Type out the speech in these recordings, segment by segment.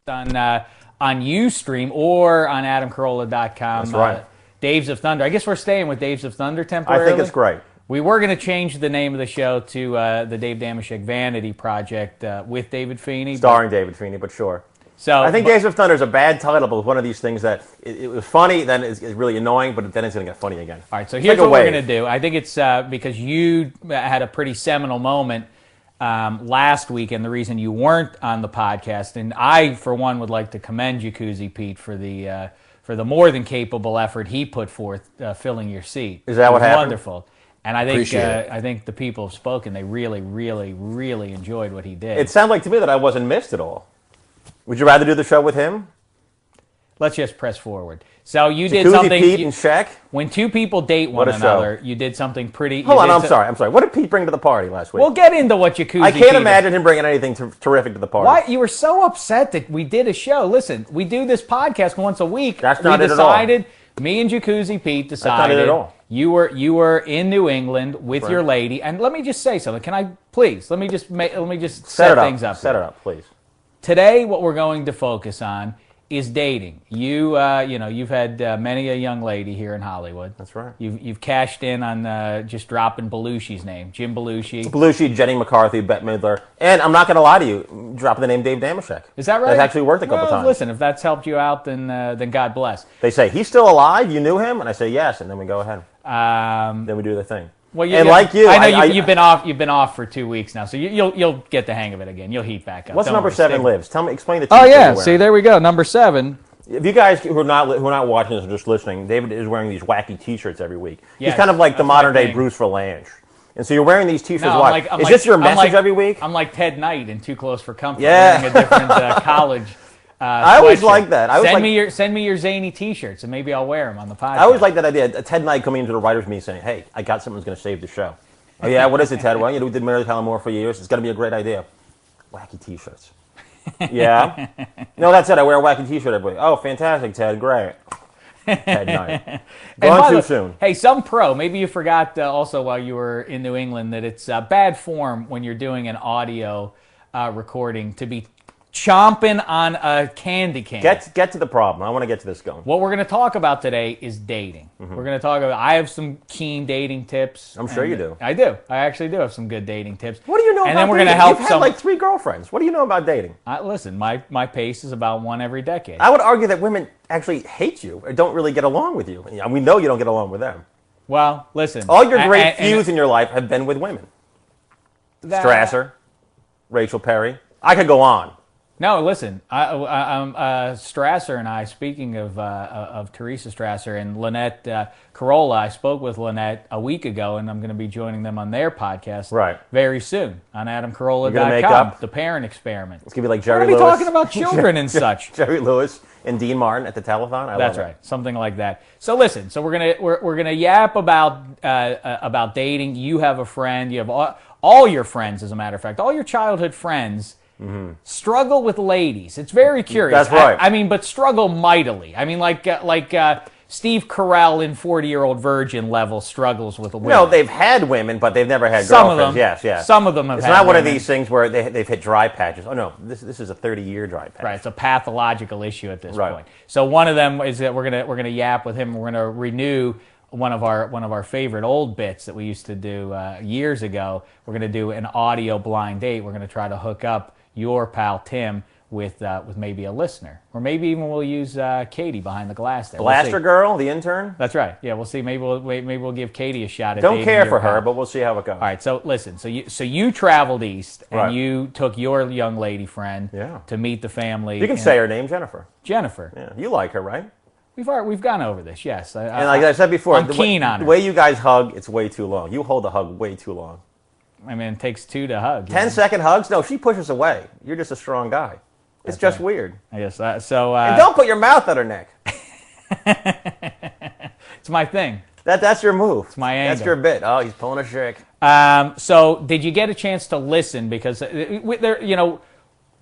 on Ustream or on AdamCarolla.com. That's right. Daves of Thunder. I guess we're staying with Daves of Thunder temporarily. I think it's great. We were going to change the name of the show to the Dave Dameshek Vanity Project with David Feeney. Starring David Feeney, but sure. So I think Days of Thunder is a bad title, but it's one of these things that it was funny, then it's really annoying, but then it's going to get funny again. All right, so here's what we're going to do. I think it's because you had a pretty seminal moment last week, and the reason you weren't on the podcast, and I, for one, would like to commend Jacuzzi Pete for the more than capable effort he put forth filling your seat. Is that what happened? Wonderful. And I think the people have spoken. They really, really, really enjoyed what he did. It sounded like to me that I wasn't missed at all. Would you rather do the show with him? Let's just press forward. So you did Jacuzzi something. Pete and Shaq? When two people date one another, you did something pretty. Hold on, I'm sorry. What did Pete bring to the party last week? We'll get into what Jacuzzi. I can't imagine him bringing anything terrific to the party. Why you were so upset that we did a show? Listen, we do this podcast once a week. That's not it at all. Me and Jacuzzi Pete decided. That's not it at all. You were in New England with your lady, and let me just say something. Can I please? Let me just set things up. Set it up, please. Today, what we're going to focus on is dating. You've had many a young lady here in Hollywood. That's right. You've cashed in on just dropping Belushi's name, Jim Belushi. Belushi, Jenny McCarthy, Bette Midler, and I'm not going to lie to you, dropping the name Dave Dameshek. Is that right? That's actually worked a couple times. Listen, if that's helped you out, then God bless. They say, he's still alive? You knew him? And I say, yes, and then we go ahead. Then we do the thing. Well, like you, I know you've been off for 2 weeks now, so you'll get the hang of it again. You'll heat back up. What's number 7 lives? Explain the. Oh yeah, see there we go. Number 7. If you guys who are not watching this or just listening, David is wearing these wacky T-shirts every week. Yes, he's kind of like the modern day Bruce Valanche. And so you're wearing these T-shirts. No, is this your message every week? I'm like Ted Knight in Too Close for Comfort. Yeah. Wearing a different college. I always like that. Send me your zany T-shirts, and maybe I'll wear them on the podcast. I always like that idea. Ted Knight coming into the writers' meeting saying, "Hey, I got something that's going to save the show." Oh yeah, what is it, Ted? Well, we did Mary Tyler Moore for years. It's going to be a great idea. Wacky T-shirts. Yeah. No, that's it. I wear a wacky T-shirt every week. Oh, fantastic, Ted. Great. Ted Knight. Gone too soon. Hey, some pro. Maybe you forgot also while you were in New England that it's bad form when you're doing an audio recording to be chomping on a candy cane. Get to the problem. I want to get to this going. What we're going to talk about today is dating. Mm-hmm. We're going to talk about. I have some keen dating tips. I'm sure you do. I do. I actually do have some good dating tips. What do you know about dating? And then we're going to help. You've had like 3 girlfriends. What do you know about dating? Listen, my pace is about 1 every decade. I would argue that women actually hate you or don't really get along with you. We know you don't get along with them. Well, listen. All your great feuds in your life have been with women. Strasser, Rachel Perry. I could go on. No, listen. Strasser and I. Speaking of Teresa Strasser and Lynette Carolla, I spoke with Lynette a week ago, and I'm going to be joining them on their podcast very soon on AdamCarolla.com. The Parent Experiment. It's going to be like Jerry Lewis. We're going to be talking about children and such. Jerry Lewis and Dean Martin at the telethon. That's right, something like that. So listen. So we're gonna yap about dating. You have a friend. You have all your friends, as a matter of fact, all your childhood friends. Mm-hmm. Struggle with ladies. It's very curious. That's right. I mean, but struggle mightily. I mean, like Steve Carell in 40-Year-Old Virgin level struggles with a woman. No, they've had women, but they've never had girlfriends. Some of them. Yes. Some of them have. It's not one of these things where they've hit dry patches. Oh no, this is a 30-year dry patch. Right. It's a pathological issue at this point. So one of them is that we're gonna yap with him. We're gonna renew one of our favorite old bits that we used to do years ago. We're gonna do an audio blind date. We're gonna try to hook up your pal Tim with maybe a listener, or maybe even we'll use Katie behind the glass there. Blaster girl, the intern. That's right. Yeah, we'll see. Maybe we'll give Katie a shot at. Don't care for her, but we'll see how it goes. All right. So listen. So you traveled east and you took your young lady friend to meet the family. You can say her name, Jennifer. Jennifer. Yeah, you like her, right? We've gone over this. Yes. And like I said before, I'm keen on her. The way you guys hug, it's way too long. You hold the hug way too long. I mean, it takes 2 to hug. 10-second hugs? No, she pushes away. You're just a strong guy. It's just weird. I guess so. And don't put your mouth on her neck. It's my thing. That's your move. It's my angle. That's your bit. Oh, he's pulling a trick. So did you get a chance to listen? Because there,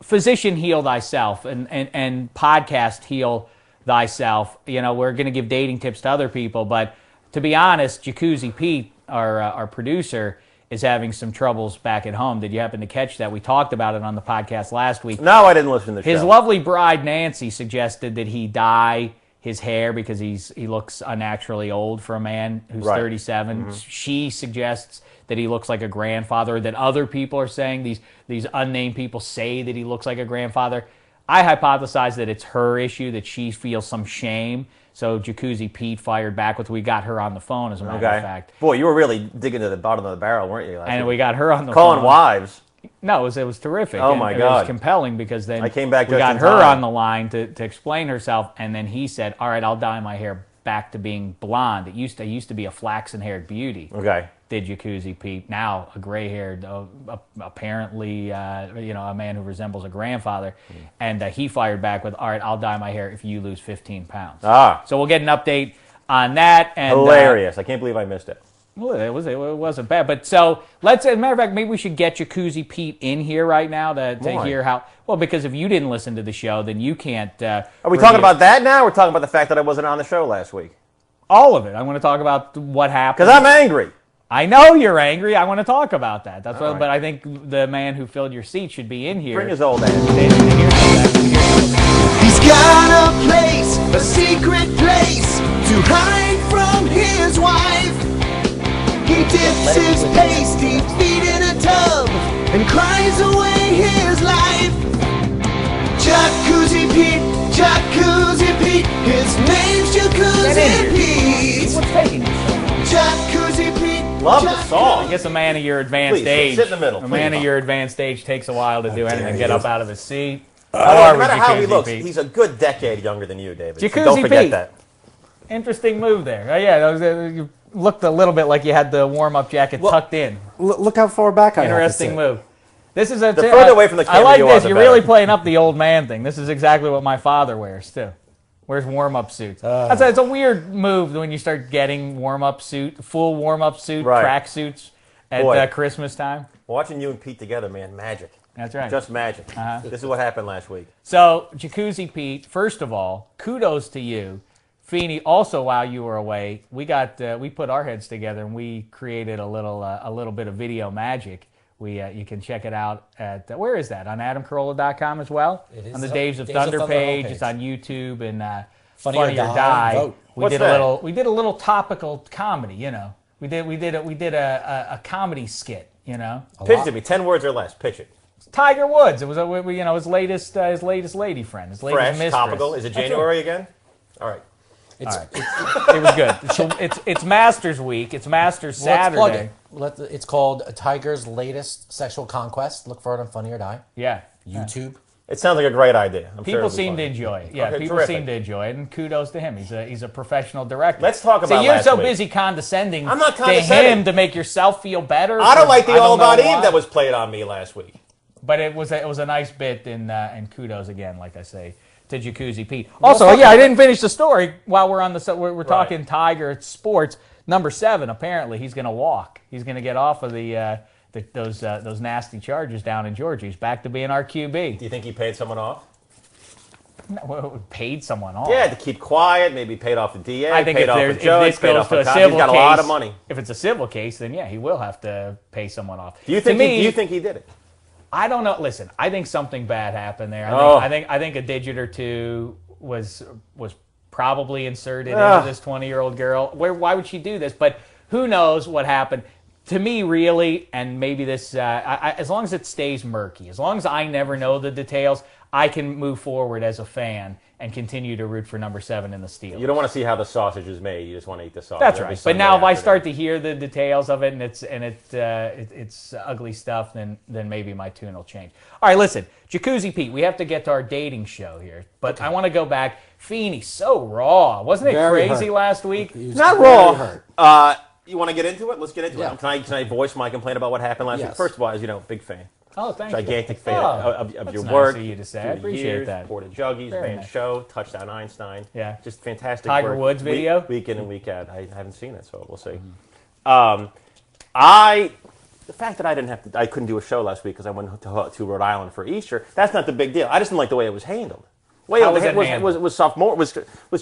physician heal thyself and podcast heal thyself. We're going to give dating tips to other people, but to be honest, Jacuzzi Pete, our producer, is having some troubles back at home. Did you happen to catch that? We talked about it on the podcast last week. No, I didn't listen to the show. His lovely bride, Nancy, suggested that he dye his hair because he looks unnaturally old for a man who's 37. She suggests that he looks like a grandfather, that other people are saying, these unnamed people say that he looks like a grandfather. I hypothesize that it's her issue, that she feels some shame. So Jacuzzi Pete fired back with, we got her on the phone, as a matter of fact. Boy, you were really digging to the bottom of the barrel, weren't you? And we got her on the phone. Calling wives. No, it was terrific. Oh, my God. It was compelling because then I came back we just got in her time. on the line to explain herself, and then he said, all right, I'll dye my hair back to being blonde. It used to be a flaxen-haired beauty. Okay. Did Jacuzzi Pete. Now a gray-haired, apparently, a man who resembles a grandfather. And he fired back with, all right, I'll dye my hair if you lose 15 pounds. So we'll get an update on that. And, hilarious. I can't believe I missed it. Well, it wasn't bad. But so let's, as a matter of fact, maybe we should get Jacuzzi Pete in here right now to hear how. Well, because if you didn't listen to the show, then you can't. Are we talking about that now? Or we're talking about the fact that I wasn't on the show last week? All of it. I want to talk about what happened. Because I'm angry. I know you're angry. I want to talk about that. That's what. Right. But I think the man who filled your seat should be in here. Bring his old ass. He's got a place, a secret place to hide from his wife. He dips his pasty feet in a tub and cries away his life. Jacuzzi Pete, Jacuzzi Pete, his name's Jacuzzi Pete. What's taking you so long? Jacuzzi Pete. Love the song. I guess a man of your advanced Please, age. sit in the middle. A man Please. of your advanced age takes a while to do anything. Get up out of his seat. No matter how he looks, he's a good decade younger than you, David. Jacuzzi So don't forget Pete. that. Interesting move there. Oh, yeah, you looked a little bit like you had the warm-up jacket tucked in. Look how far back I Interesting move. This is The further away from the camera I like you this. are, the You're better. really playing up the old man thing. This is exactly what my father wears too. Wears warm-up suits. It's a weird move when you start getting full warm-up suit, track suits at Christmas time. Watching you and Pete together, man, magic. That's right. Just magic. This is what happened last week. So, Jacuzzi Pete, first of all, kudos to you. Feeney, also while you were away, we put our heads together and we created a little bit of video magic. You can check it out at, where is that? On AdamCarolla.com as well? It is on the Days of Thunder page. It's on YouTube and Funny or Die. Vote. We did a little topical comedy, you know. We did a comedy skit, you know. Pitch it to me, 10 words or less. Pitch it. Tiger Woods. It was his latest lady friend, his latest Fresh, mistress. topical. Is it January again? All right. It was good. So it's Masters Week. It's Masters Saturday. Let's plug it. It's called Tiger's Latest Sexual Conquest. Look for it on Funny or Die. Yeah. YouTube. It sounds like a great idea. People seem to enjoy it. Yeah, Okay, people terrific. seem to enjoy it, and kudos to him. He's a professional director. Let's talk about So you're last so week. busy condescending I'm not to condescending. him to make yourself feel better. I don't like the All About know Eve why. that was played on me last week. But it was a nice bit, and kudos again, like I say, to Jacuzzi Pete. Also, I didn't finish the story while we're on the. We're talking Tiger sports. Number 7, apparently, he's going to walk. He's going to get off of those nasty charges down in Georgia. He's back to being our QB. Do you think he paid someone off? No, paid someone off. Yeah, to keep quiet, maybe paid off the DA, I think paid if off the this judge, paid goes off to the a cop. civil He's got case, a lot of money. If it's a civil case, then yeah, he will have to pay someone off. Do you To me, think he did it? I don't know. Listen, I think something bad happened there. I think a digit or two was probably inserted into this 20-year-old girl. Why would she do this? But who knows what happened? To me, really, and maybe this, as long as it stays murky, as long as I never know the details, I can move forward as a fan and continue to root for number 7 in the Steelers. You don't want to see how the sausage is made. You just want to eat the sausage. That's every right. But Sunday now, if I afternoon. start to hear the details of it and it's ugly stuff, then maybe my tune will change. All right, listen, Jacuzzi Pete, we have to get to our dating show here, but I want to go back. Feeney, so raw, wasn't it Very crazy hurt. last week? Not Very raw. hurt. You want to get into it? Let's get into Yeah. it. Can I voice my complaint about what happened last week? Yes. First of all, as you know, big fan. Oh, thank Gigantic you. fan Oh, of that's your nice work. of you to say. I through the appreciate years, that. Porta Juggies, Very Van nice. Show, Touchdown Einstein. Yeah. Just fantastic Tiger work. Woods video? Week in and week out. I haven't seen it, so we'll see. Mm-hmm. The fact that I couldn't do a show last week because I went to Rhode Island for Easter, that's not the big deal. I just didn't like the way it was handled. Wait, How was it handled? was sophomore, was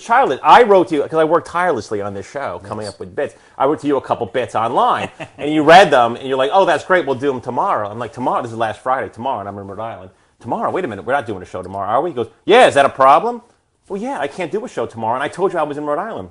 childish. I wrote to you, because I worked tirelessly on this show, coming up with bits. I wrote to you a couple bits online, and you read them, and you're like, oh, that's great, we'll do them tomorrow. I'm like, tomorrow? This is last Friday, tomorrow, and I'm in Rhode Island. Tomorrow? Wait a minute, we're not doing a show tomorrow, are we? He goes, yeah, is that a problem? Well, yeah, I can't do a show tomorrow, and I told you I was in Rhode Island.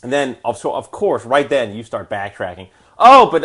And then, so of course, right then, you start backtracking. Oh, but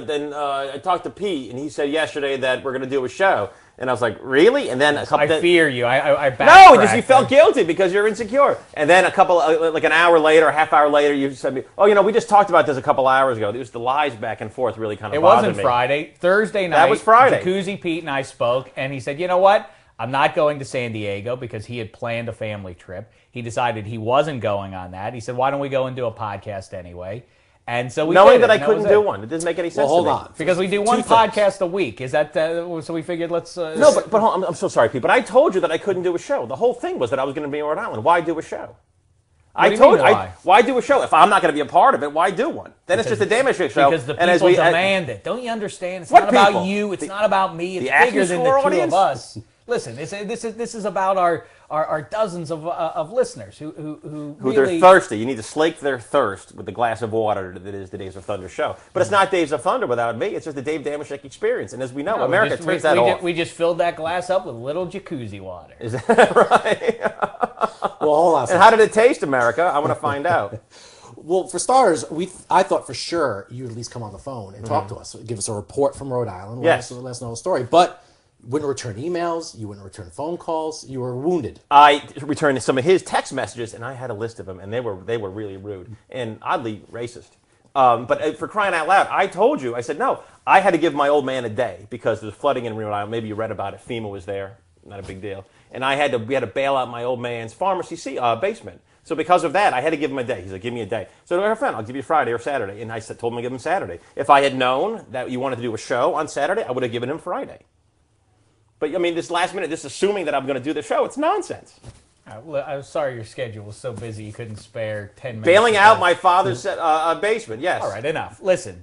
then I talked to Pete, and he said yesterday that we're going to do a show. And I was like, really? And then a couple. I fear you. I no, just you felt guilty because you're insecure. And then a couple, like an hour later, a half hour later, you said, "Oh, we just talked about this a couple hours ago." It was the lies back and forth really kind of. It bothered wasn't me. Friday. Thursday night. That was Friday. Jacuzzi Pete and I spoke, and he said, "You know what? I'm not going to San Diego because he had planned a family trip. He decided he wasn't going on that. He said, why don't we go and do a podcast anyway?" And so we knowing did that it, I couldn't do one, it doesn't make any sense. Well, hold to me. on. because we do one podcast a week. Is that so? We figured let's. No, but hold on, I'm so sorry, Pete. But I told you that I couldn't do a show. The whole thing was that I was going to be in Rhode Island. Why do a show? Why do a show? If I'm not going to be a part of it, why do one? Then it's just a damage show. Because the people demand it. Don't you understand? It's not people? about you. It's not about me. It's the bigger than the Acme two audience? of us. Listen, this is about our dozens of listeners who really, they're thirsty. You need to slake their thirst with the glass of water that is the Days of Thunder show. But it's not Days of Thunder without me. It's just the Dave Damashek experience. And as we know, America turns that off. We just filled that glass up with little jacuzzi water. Is that right? Well, hold on. And how did it taste, America? I want to find out. Well, for starters, I thought for sure you'd at least come on the phone and talk to us, give us a report from Rhode Island, let us know the story. But you wouldn't return emails, you wouldn't return phone calls, you were wounded. I returned some of his text messages, and I had a list of them, and they were really rude and oddly racist. But for crying out loud, I told you, I said, no, I had to give my old man a day because there's flooding in Rhode Island. Maybe you read about it. FEMA was there. Not a big deal. And we had to bail out my old man's pharmacy basement. So because of that, I had to give him a day. He's like, give me a day. So I said, I'll give you Friday or Saturday. And I told him to give him Saturday. If I had known that you wanted to do a show on Saturday, I would have given him Friday. But, I mean, this last minute, this assuming that I'm going to do the show, it's nonsense. I'm sorry your schedule was so busy you couldn't spare 10 minutes. Bailing out my father's basement, yes. All right, enough. Listen,